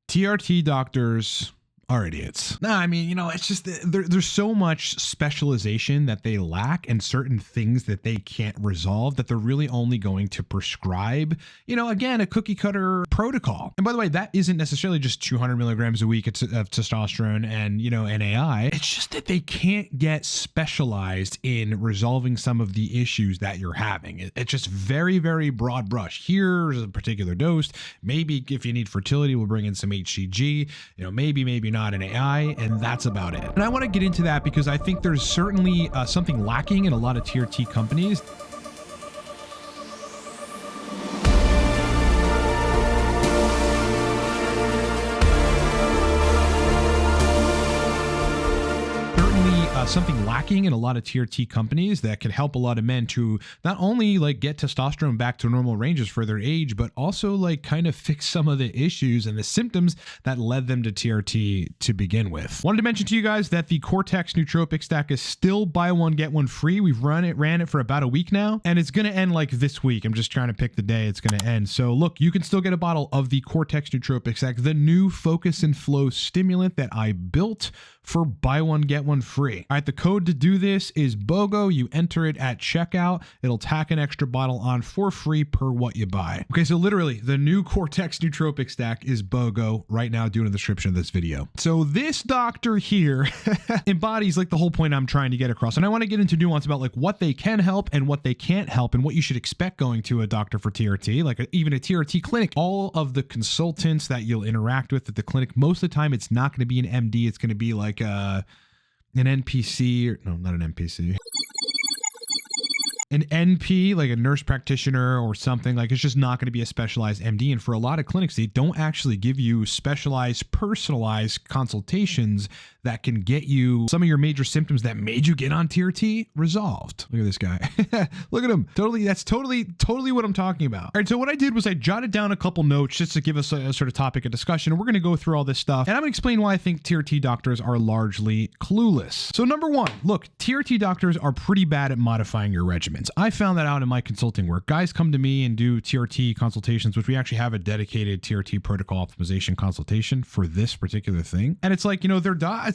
TRT doctors are idiots. No, I mean, it's just there's so much specialization that they lack and certain things that they can't resolve that they're really only going to prescribe, again, a cookie cutter protocol. And by the way, that isn't necessarily just 200 milligrams a week of testosterone and, NAI. It's just that they can't get specialized in resolving some of the issues that you're having. It's just very, very broad brush. Here's a particular dose. Maybe if you need fertility, we'll bring in some HCG, maybe not an AI, and that's about it. And I want to get into that because I think there's certainly something lacking in a lot of TRT companies. Something lacking in a lot of TRT companies that could help a lot of men to not only get testosterone back to normal ranges for their age, but also kind of fix some of the issues and the symptoms that led them to TRT to begin with. Wanted to mention to you guys that the Cortex Nootropic Stack is still buy one, get one free. We've ran it for about a week now, and it's going to end this week. I'm just trying to pick the day it's going to end. So look, you can still get a bottle of the Cortex Nootropic Stack, the new focus and flow stimulant that I built for buy one, get one free. All right, the code to do this is BOGO. You enter it at checkout. It'll tack an extra bottle on for free per what you buy. Okay, so literally the new Cortex Nootropic Stack is BOGO right now due in the description of this video. So this doctor here embodies the whole point I'm trying to get across. And I want to get into nuance about what they can help and what they can't help and what you should expect going to a doctor for TRT, even a TRT clinic. All of the consultants that you'll interact with at the clinic, most of the time it's not going to be an MD. It's going to be an NPC, or no, not an NPC. An NP, like a nurse practitioner or something. It's just not going to be a specialized MD. And for a lot of clinics, they don't actually give you specialized, personalized consultations that can get you some of your major symptoms that made you get on TRT resolved. Look at this guy. Look at him. That's totally what I'm talking about. All right, so what I did was I jotted down a couple notes just to give us a sort of topic of discussion. And we're going to go through all this stuff. And I'm going to explain why I think TRT doctors are largely clueless. So number one, look, TRT doctors are pretty bad at modifying your regimens. I found that out in my consulting work. Guys come to me and do TRT consultations, which we actually have a dedicated TRT protocol optimization consultation for this particular thing. And it's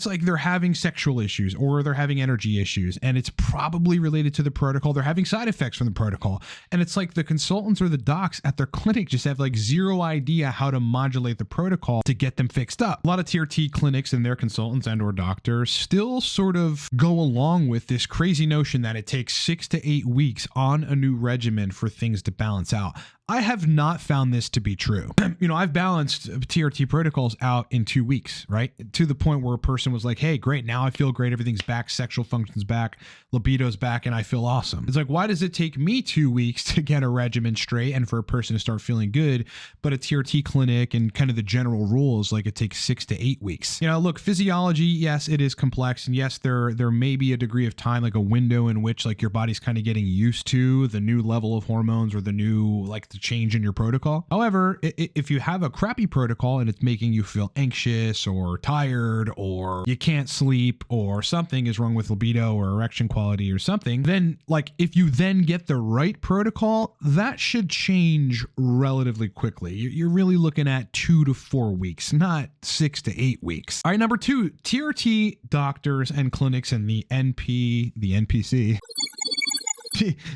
they're having sexual issues or they're having energy issues, and it's probably related to the protocol. They're having side effects from the protocol. And it's the consultants or the docs at their clinic just have zero idea how to modulate the protocol to get them fixed up. A lot of TRT clinics and their consultants and or doctors still sort of go along with this crazy notion that it takes 6 to 8 weeks on a new regimen for things to balance out. I have not found this to be true. I've balanced TRT protocols out in 2 weeks, right? To the point where a person was like, hey, great, now I feel great. Everything's back. Sexual function's back. Libido's back. And I feel awesome. It's why does it take me 2 weeks to get a regimen straight and for a person to start feeling good? But a TRT clinic and kind of the general rules, it takes 6 to 8 weeks. Look, physiology, yes, it is complex. And yes, there may be a degree of time, a window in which your body's kind of getting used to the new level of hormones or the new, the change in your protocol. However, if you have a crappy protocol and it's making you feel anxious or tired or you can't sleep or something is wrong with libido or erection quality or something, then if you then get the right protocol, that should change relatively quickly. You're really looking at 2 to 4 weeks, not 6 to 8 weeks. All right, number two, TRT doctors and clinics and the NPC,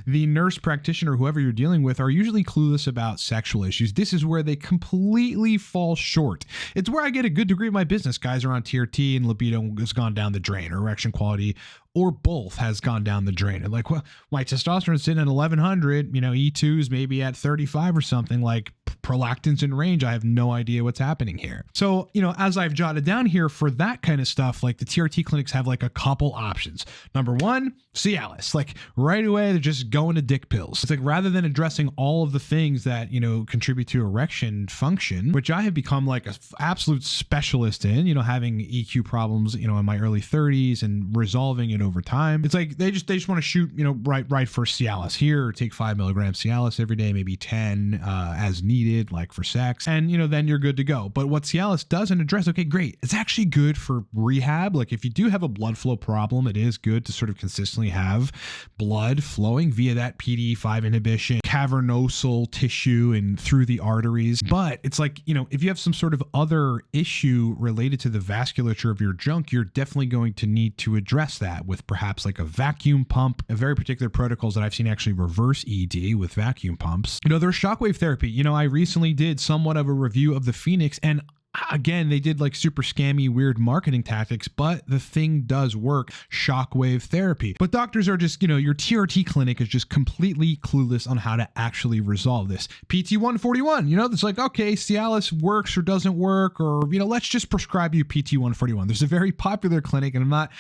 the nurse practitioner, whoever you're dealing with, are usually clueless about sexual issues. This is where they completely fall short. It's where I get a good degree of my business. Guys are on TRT and libido has gone down the drain, or erection quality, or both has gone down the drain. And well, my testosterone's sitting at 1100, E2's maybe at 35 or something, prolactin's in range. I have no idea what's happening here. So, as I've jotted down here for that kind of stuff, the TRT clinics have a couple options. Number one, Cialis. Right away, they're just going to dick pills. It's rather than addressing all of the things that, contribute to erection function, which I have become an absolute specialist in, having EQ problems, in my early 30s and resolving it over time. It's they just want to shoot, right for Cialis here, take 5 milligrams Cialis every day, maybe 10 as needed. needed, like for sex, and then you're good to go. But what Cialis doesn't address, okay, great, it's actually good for rehab. Like if you do have a blood flow problem, it is good to sort of consistently have blood flowing via that PDE5 inhibition, cavernosal tissue and through the arteries. But it's like, if you have some sort of other issue related to the vasculature of your junk, you're definitely going to need to address that with perhaps like a vacuum pump. A very particular protocols that I've seen actually reverse ED with vacuum pumps. There's shockwave therapy. I recently did somewhat of a review of the Phoenix, and again, they did like super scammy, weird marketing tactics, but the thing does work, shockwave therapy. But doctors are just, your TRT clinic is just completely clueless on how to actually resolve this. PT141, it's like, okay, Cialis works or doesn't work, or, let's just prescribe you PT141. There's a very popular clinic, and I'm not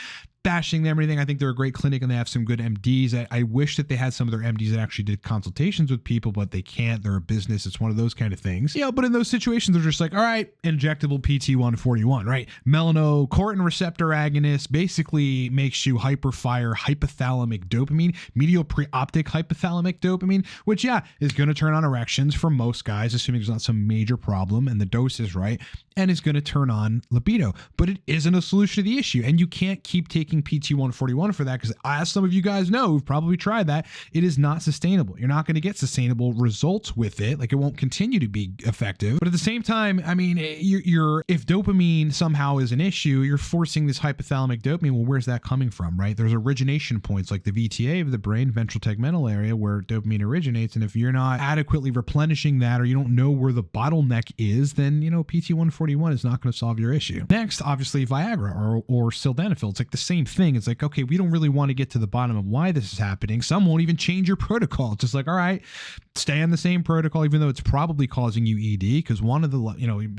bashing them or anything. I think they're a great clinic and they have some good MDs. I wish that they had some of their MDs that actually did consultations with people, but they can't. They're a business. It's one of those kind of things. But in those situations, they're just like, all right, injectable PT141, right? Melanocortin receptor agonist basically makes you hyperfire hypothalamic dopamine, medial preoptic hypothalamic dopamine, which, is going to turn on erections for most guys, assuming there's not some major problem and the dose is right, and is going to turn on libido. But it isn't a solution to the issue. And you can't keep taking PT141 for that, because as some of you guys know who've probably tried that, it is not sustainable. You're not going to get sustainable results with it. Like, it won't continue to be effective. But at the same time, I mean, if dopamine somehow is an issue, you're forcing this hypothalamic dopamine. Well, where's that coming from, right? There's origination points like the VTA of the brain, ventral tegmental area, where dopamine originates. And if you're not adequately replenishing that, or you don't know where the bottleneck is, then, PT141 is not going to solve your issue. Next, obviously, Viagra or sildenafil. It's like the same thing. It's like, okay, we don't really want to get to the bottom of why this is happening. Some won't even change your protocol. It's just like, all right, stay on the same protocol, even though it's probably causing you ED, because one of the,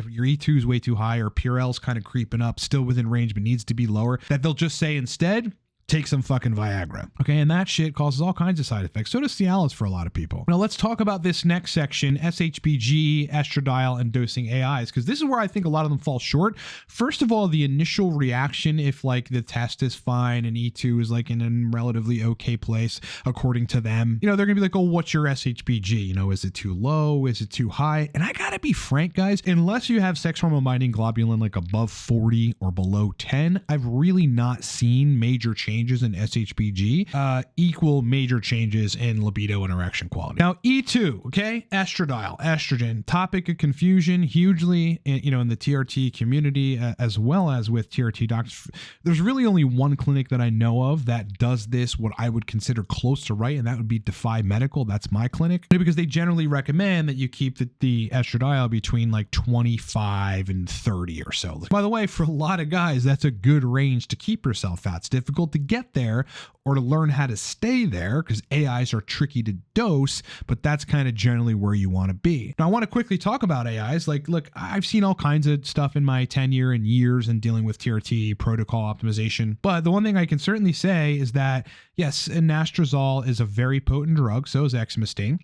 your E2 is way too high, or PRL's kind of creeping up, still within range, but needs to be lower, that they'll just say instead, take some fucking Viagra. Okay, and that shit causes all kinds of side effects. So does Cialis for a lot of people. Now let's talk about this next section, SHBG, estradiol, and dosing AIs, because this is where I think a lot of them fall short. First of all, the initial reaction, if like the test is fine and E2 is like in a relatively okay place, according to them, they're gonna be like, oh, what's your SHBG? Is it too low? Is it too high? And I gotta be frank, guys, unless you have sex hormone binding globulin like above 40 or below 10, I've really not seen major changes in SHBG equal major changes in libido and erection quality. Now, E2, okay, estradiol, estrogen, topic of confusion hugely, in the TRT community, as well as with TRT doctors. There's really only one clinic that I know of that does this, what I would consider close to right, and that would be Defy Medical. That's my clinic, because they generally recommend that you keep the estradiol between like 25 and 30 or so. By the way, for a lot of guys, that's a good range to keep yourself at. It's difficult to get there or to learn how to stay there, because AIs are tricky to dose, but that's kind of generally where you want to be. Now, I want to quickly talk about AIs. Like, look, I've seen all kinds of stuff in my tenure and years in dealing with TRT protocol optimization, but the one thing I can certainly say is that, yes, anastrozole is a very potent drug, so is exemestane.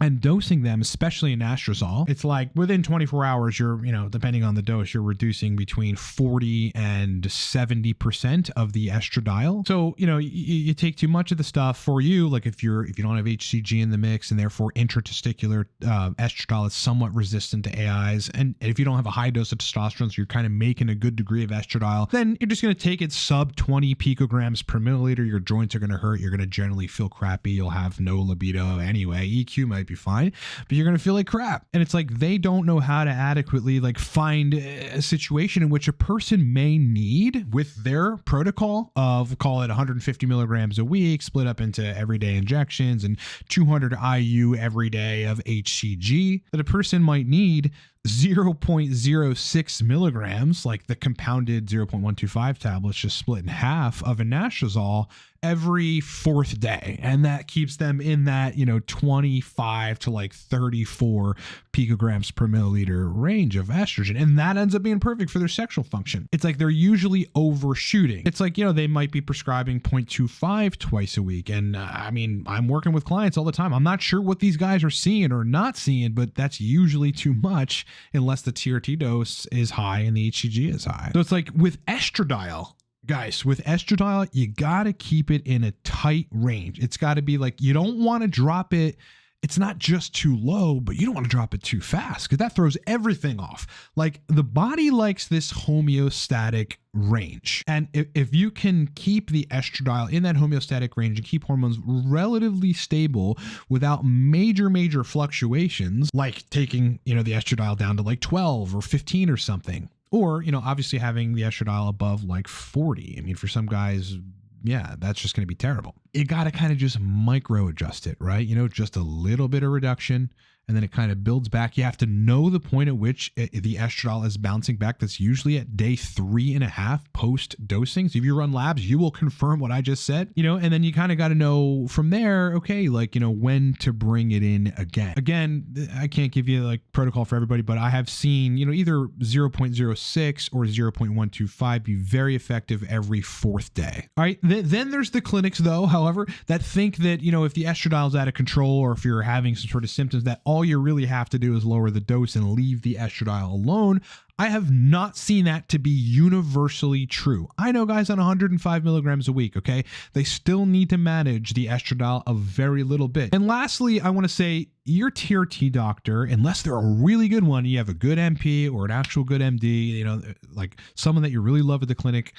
And dosing them, especially in anastrozole, it's like within 24 hours, you're, depending on the dose, you're reducing between 40 and 70% of the estradiol. So, you take too much of the stuff for you, like if you don't have HCG in the mix, and therefore intratesticular estradiol is somewhat resistant to AIs. And if you don't have a high dose of testosterone, so you're kind of making a good degree of estradiol, then you're just going to take it sub 20 picograms per milliliter. Your joints are going to hurt. You're going to generally feel crappy. You'll have no libido anyway. EQ might be fine, but you're going to feel like crap. And it's like, they don't know how to adequately find a situation in which a person may need, with their protocol of, call it 150 milligrams a week, split up into everyday injections and 200 IU every day of HCG, that a person might need 0.06 milligrams, like the compounded 0.125 tablets just split in half, of anastrozole every fourth day. And that keeps them in that, 25 to 34 picograms per milliliter range of estrogen. And that ends up being perfect for their sexual function. It's like they're usually overshooting. It's like, they might be prescribing 0.25 twice a week. And I'm working with clients all the time. I'm not sure what these guys are seeing or not seeing, but that's usually too much unless the TRT dose is high and the HCG is high. So it's like with estradiol, guys, with estradiol, you got to keep it in a tight range. It's got to be like, you don't want to drop it it's not just too low, but you don't want to drop it too fast because that throws everything off. Like the body likes this homeostatic range. And if you can keep the estradiol in that homeostatic range and keep hormones relatively stable without major fluctuations, like taking, the estradiol down to like 12 or 15 or something, or, obviously having the estradiol above like 40. I mean, for some guys, yeah, that's just going to be terrible. You got to kind of just micro adjust it, right? Just a little bit of reduction, and then it kind of builds back. You have to know the point at which the estradiol is bouncing back. That's usually at day 3.5 post dosing. So if you run labs, you will confirm what I just said, and then you kind of got to know from there, okay, like, when to bring it in again. Again, I can't give you like protocol for everybody, but I have seen, either 0.06 or 0.125 be very effective every 4th day. All right. Then there's the clinics though, however, that think that, if the estradiol is out of control or if you're having some sort of symptoms, that all you really have to do is lower the dose and leave the estradiol alone. I have not seen that to be universally true. I know guys on 105 milligrams a week, okay? They still need to manage the estradiol a very little bit. And lastly, I want to say your TRT doctor, unless they're a really good one, you have a good MP or an actual good MD, like someone that you really love at the clinic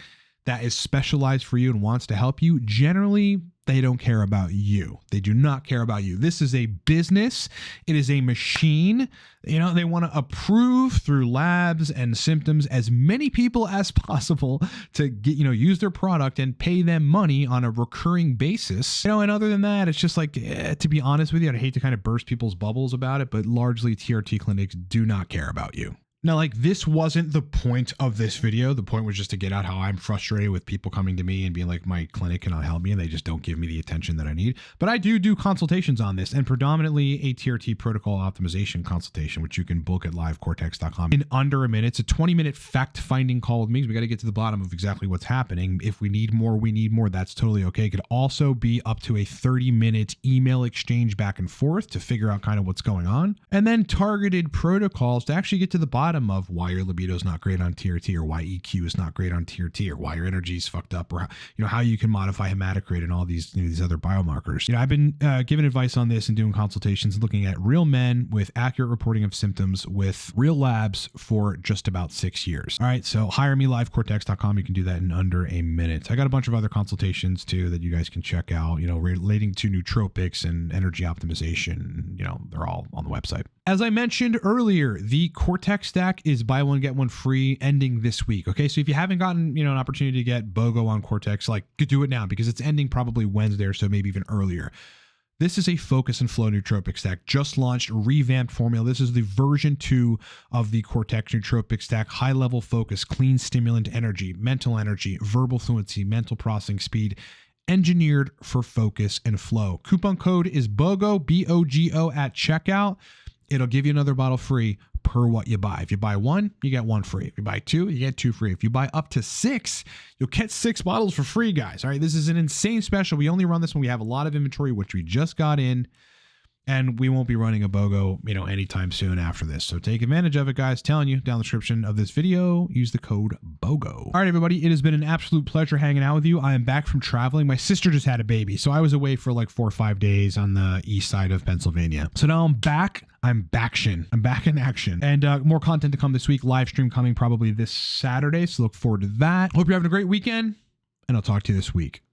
that is specialized for you and wants to help you, generally, they don't care about you. They do not care about you. This is a business. It is a machine. They want to approve through labs and symptoms as many people as possible to get, use their product and pay them money on a recurring basis. And other than that, it's just like, to be honest with you, I'd hate to kind of burst people's bubbles about it, but largely TRT clinics do not care about you. Now, like, this wasn't the point of this video. The point was just to get out how I'm frustrated with people coming to me and being like, my clinic cannot help me, and they just don't give me the attention that I need. But I do consultations on this, and predominantly a TRT protocol optimization consultation, which you can book at livecortex.com in under a minute. It's a 20-minute fact-finding call with me. We got to get to the bottom of exactly what's happening. If we need more, we need more. That's totally okay. It could also be up to a 30-minute email exchange back and forth to figure out kind of what's going on. And then targeted protocols to actually get to the bottom of why your libido is not great on TRT, or why EQ is not great on TRT, or why your energy is fucked up, or how you can modify hematocrit and all these these other biomarkers. I've been giving advice on this and doing consultations, looking at real men with accurate reporting of symptoms with real labs for just about 6 years. All right, so hire me, livecortex.com. You can do that in under a minute. I got a bunch of other consultations too that you guys can check out. Relating to nootropics and energy optimization. They're all on the website. As I mentioned earlier, the Cortex stack is buy one, get one free ending this week. Okay. So if you haven't gotten, an opportunity to get BOGO on Cortex, like, do it now because it's ending probably Wednesday or so, maybe even earlier. This is a focus and flow nootropic stack, just launched, revamped formula. This is the version 2 of the Cortex nootropic stack. High level focus, clean stimulant energy, mental energy, verbal fluency, mental processing speed, engineered for focus and flow. Coupon code is BOGO, BOGO at checkout. It'll give you another bottle free per what you buy. If you buy 1, you get 1 free. If you buy 2, you get 2 free. If you buy up to 6, you'll get 6 bottles for free, guys. All right, this is an insane special. We only run this when we have a lot of inventory, which we just got in, and we won't be running a BOGO, anytime soon after this. So take advantage of it, guys. Telling you, down the description of this video, use the code BOGO. All right, everybody, it has been an absolute pleasure hanging out with you. I am back from traveling. My sister just had a baby, so I was away for like 4 or 5 days on the east side of Pennsylvania. So now I'm back. I'm back in action. And more content to come this week. Live stream coming probably this Saturday, so look forward to that. Hope you're having a great weekend, and I'll talk to you this week.